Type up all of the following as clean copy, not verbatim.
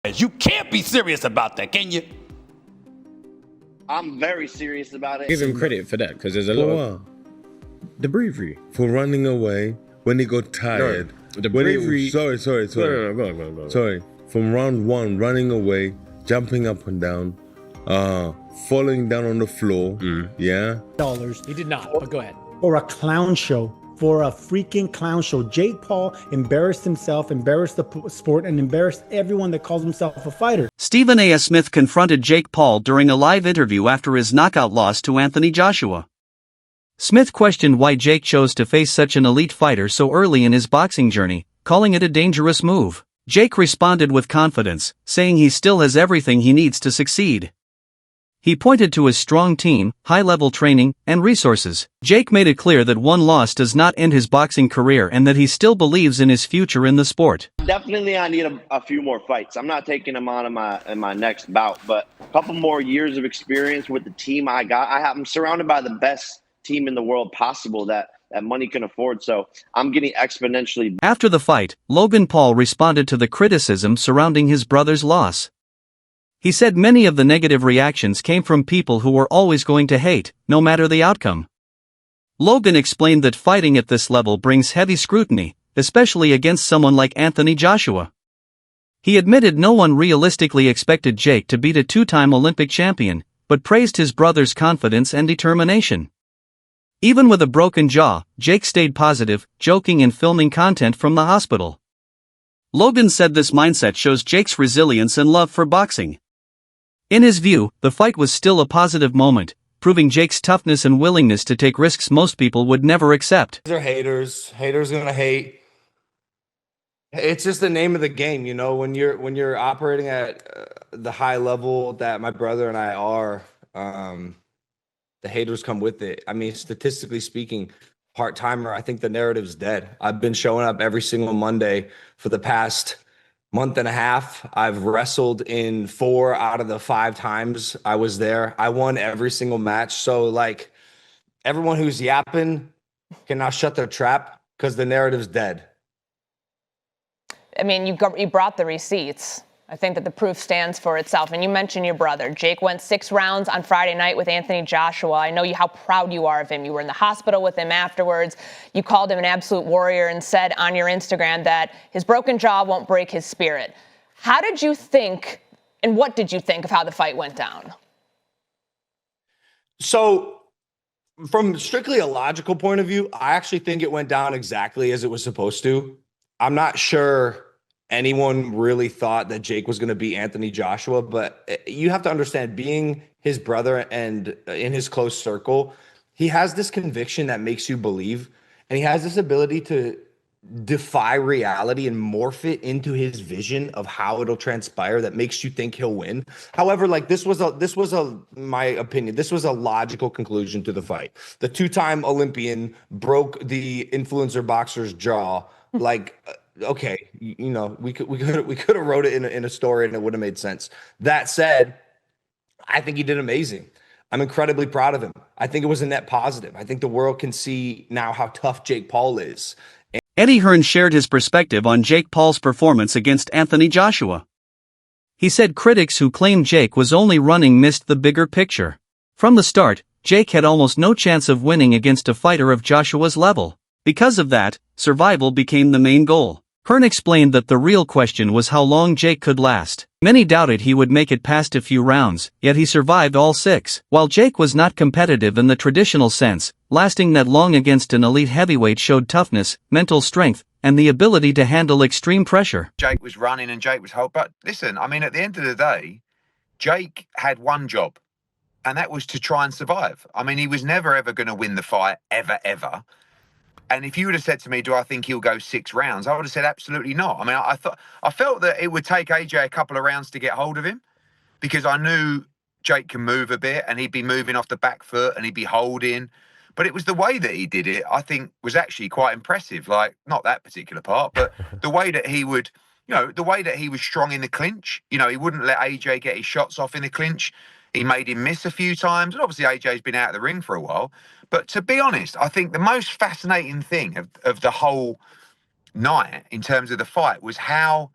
You can't be serious about that, can you? I'm very serious about it. Give him credit for that, because there's a lot of the bravery for running away when he got tired. No, the bravery. Sorry. No, go on. Sorry. From round one, running away, jumping up and down, falling down on the floor. Yeah. He did not, but go ahead. For a clown show. For a freaking clown show. Jake Paul embarrassed himself, embarrassed the sport, and embarrassed everyone that calls himself a fighter. Stephen A. Smith confronted Jake Paul during a live interview after his knockout loss to Anthony Joshua. Smith questioned why Jake chose to face such an elite fighter so early in his boxing journey, calling it a dangerous move. Jake responded with confidence, saying he still has everything he needs to succeed. He pointed to his strong team, high-level training, and resources. Jake made it clear that one loss does not end his boxing career and that he still believes in his future in the sport. Definitely I need a few more fights. I'm not taking them on in my next bout, but a couple more years of experience with the team I got. I'm surrounded by the best team in the world possible that money can afford, so I'm getting exponentially. After the fight, Logan Paul responded to the criticism surrounding his brother's loss. He said many of the negative reactions came from people who were always going to hate, no matter the outcome. Logan explained that fighting at this level brings heavy scrutiny, especially against someone like Anthony Joshua. He admitted no one realistically expected Jake to beat a two-time Olympic champion, but praised his brother's confidence and determination. Even with a broken jaw, Jake stayed positive, joking and filming content from the hospital. Logan said this mindset shows Jake's resilience and love for boxing. In his view, the fight was still a positive moment, proving Jake's toughness and willingness to take risks most people would never accept. These are haters. Haters gonna hate. It's just the name of the game, you know. When you're operating at the high level that my brother and I are, the haters come with it. I mean, statistically speaking, part-timer, I think the narrative's dead. I've been showing up every single Monday for the past month and a half. I've wrestled in 4 out of the 5 times I was there. I won every single match. So, like, everyone who's yapping can now shut their trap because the narrative's dead. I mean, you brought the receipts. I think that the proof stands for itself. And you mentioned your brother. Jake went 6 rounds on Friday night with Anthony Joshua. I know how proud you are of him. You were in the hospital with him afterwards. You called him an absolute warrior and said on your Instagram that his broken jaw won't break his spirit. How did you think, and what did you think of how the fight went down? So, from strictly a logical point of view, I actually think it went down exactly as it was supposed to. I'm not sure anyone really thought that Jake was going to beat Anthony Joshua, but you have to understand, being his brother and in his close circle, he has this conviction that makes you believe, and he has this ability to defy reality and morph it into his vision of how it'll transpire that makes you think he'll win. However, like this was my opinion, this was a logical conclusion to the fight. The 2-time Olympian broke the influencer boxer's jaw. Like, okay, you know, we could have wrote it in a story and it would have made sense. That said, I think he did amazing. I'm incredibly proud of him. I think it was a net positive. I think the world can see now how tough Jake Paul is. Eddie Hearn shared his perspective on Jake Paul's performance against Anthony Joshua. He said critics who claimed Jake was only running missed the bigger picture. From the start, Jake had almost no chance of winning against a fighter of Joshua's level. Because of that, survival became the main goal. Hearn explained that the real question was how long Jake could last. Many doubted he would make it past a few rounds, yet he survived all 6. While Jake was not competitive in the traditional sense, lasting that long against an elite heavyweight showed toughness, mental strength, and the ability to handle extreme pressure. Jake was running and Jake was held. But listen, I mean, at the end of the day, Jake had one job, and that was to try and survive. I mean, he was never, ever going to win the fight, ever. And if you would have said to me, do I think he'll go 6 rounds? I would have said absolutely not. I mean, I felt that it would take AJ a couple of rounds to get hold of him, because I knew Jake can move a bit and he'd be moving off the back foot and he'd be holding. But it was the way that he did it, I think, was actually quite impressive. Like, not that particular part, but the way that he would, you know, the way that he was strong in the clinch. You know, he wouldn't let AJ get his shots off in the clinch. He made him miss a few times. And obviously AJ's been out of the ring for a while. But to be honest, I think the most fascinating thing of the whole night in terms of the fight was how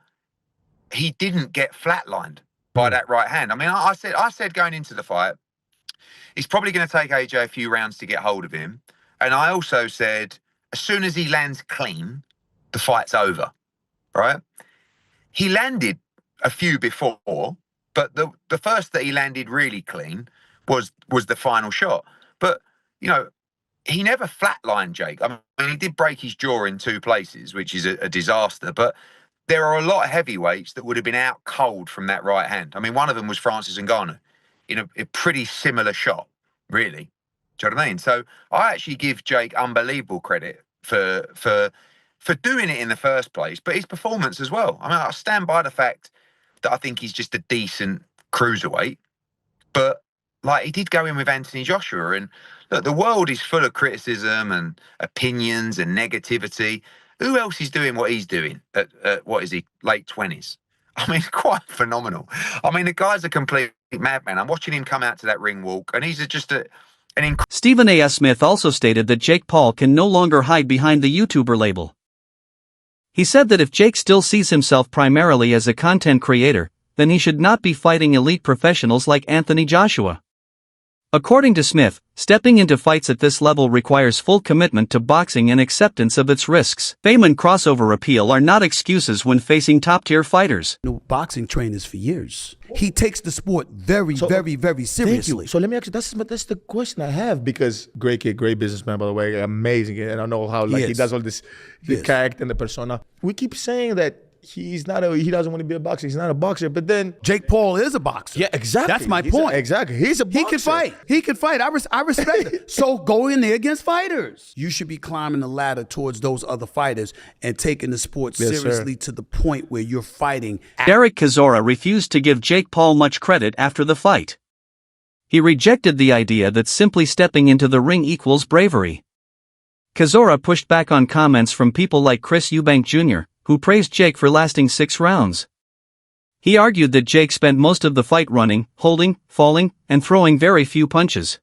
he didn't get flatlined by that right hand. I mean, I said going into the fight, it's probably going to take AJ a few rounds to get hold of him. And I also said, as soon as he lands clean, the fight's over, right? He landed a few before, but the first that he landed really clean was the final shot. But, you know, he never flatlined Jake. I mean, he did break his jaw in 2 places, which is a disaster. But there are a lot of heavyweights that would have been out cold from that right hand. I mean, one of them was Francis Ngannou in a pretty similar shot, really. Do you know what I mean? So I actually give Jake unbelievable credit for doing it in the first place, but his performance as well. I mean, I stand by the fact that I think he's just a decent cruiserweight, but like he did go in with Anthony Joshua, and look, the world is full of criticism and opinions and negativity. Who else is doing what he's doing at what is he, late 20s? I mean, quite phenomenal. I mean, the guy's a complete madman. I'm watching him come out to that ring walk, and he's just Stephen A. S. Smith also stated that Jake Paul can no longer hide behind the YouTuber label. He said that if Jake still sees himself primarily as a content creator, then he should not be fighting elite professionals like Anthony Joshua. According to Smith, stepping into fights at this level requires full commitment to boxing and acceptance of its risks. Fame and crossover appeal are not excuses when facing top-tier fighters. Boxing trainers for years. He takes the sport very seriously. Thank you. So let me ask you, that's the question I have, because great kid, great businessman, by the way, amazing. And I know how he does all this, the character and the persona. We keep saying that he doesn't want to be a boxer. He's not a boxer. But then Jake Paul is a boxer. Yeah, exactly. That's my point. Exactly. He's a boxer. He can fight. I respect it. So go in there against fighters. You should be climbing the ladder towards those other fighters and taking the sport seriously to the point where you're fighting. Derek Chisora refused to give Jake Paul much credit after the fight. He rejected the idea that simply stepping into the ring equals bravery. Chisora pushed back on comments from people like Chris Eubank Jr., who praised Jake for lasting 6 rounds. He argued that Jake spent most of the fight running, holding, falling, and throwing very few punches.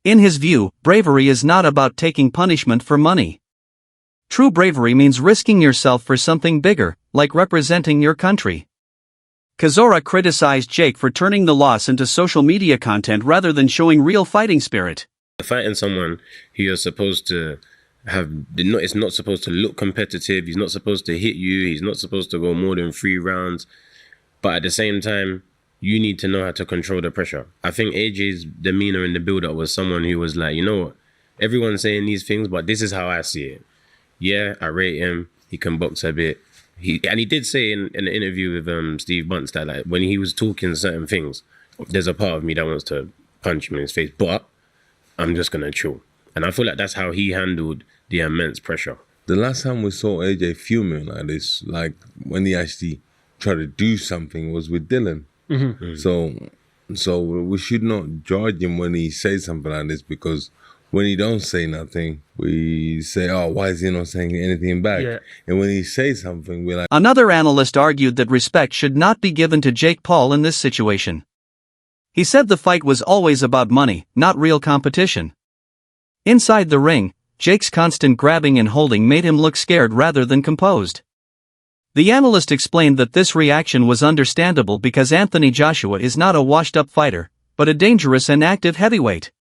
In his view, bravery is not about taking punishment for money. True bravery means risking yourself for something bigger, like representing your country. Chisora criticized Jake for turning the loss into social media content rather than showing real fighting spirit. Fighting someone who you're supposed to it's not supposed to look competitive, he's not supposed to hit you, he's not supposed to go more than 3 rounds, but at the same time, you need to know how to control the pressure. I think AJ's demeanor in the build-up was someone who was like, you know what, everyone's saying these things, but this is how I see it. Yeah, I rate him, he can box a bit. He did say in an interview with Steve Bunce that like, when he was talking certain things, there's a part of me that wants to punch him in his face, but I'm just going to chill. And I feel like that's how he handled the immense pressure. The last time we saw AJ fuming like this, like when he actually tried to do something, was with Dylan. So we should not judge him when he says something like this, because when he don't say nothing, we say, oh, why is he not saying anything back? Yeah. And when he says something, we're like... Another analyst argued that respect should not be given to Jake Paul in this situation. He said the fight was always about money, not real competition. Inside the ring, Jake's constant grabbing and holding made him look scared rather than composed. The analyst explained that this reaction was understandable because Anthony Joshua is not a washed-up fighter, but a dangerous and active heavyweight.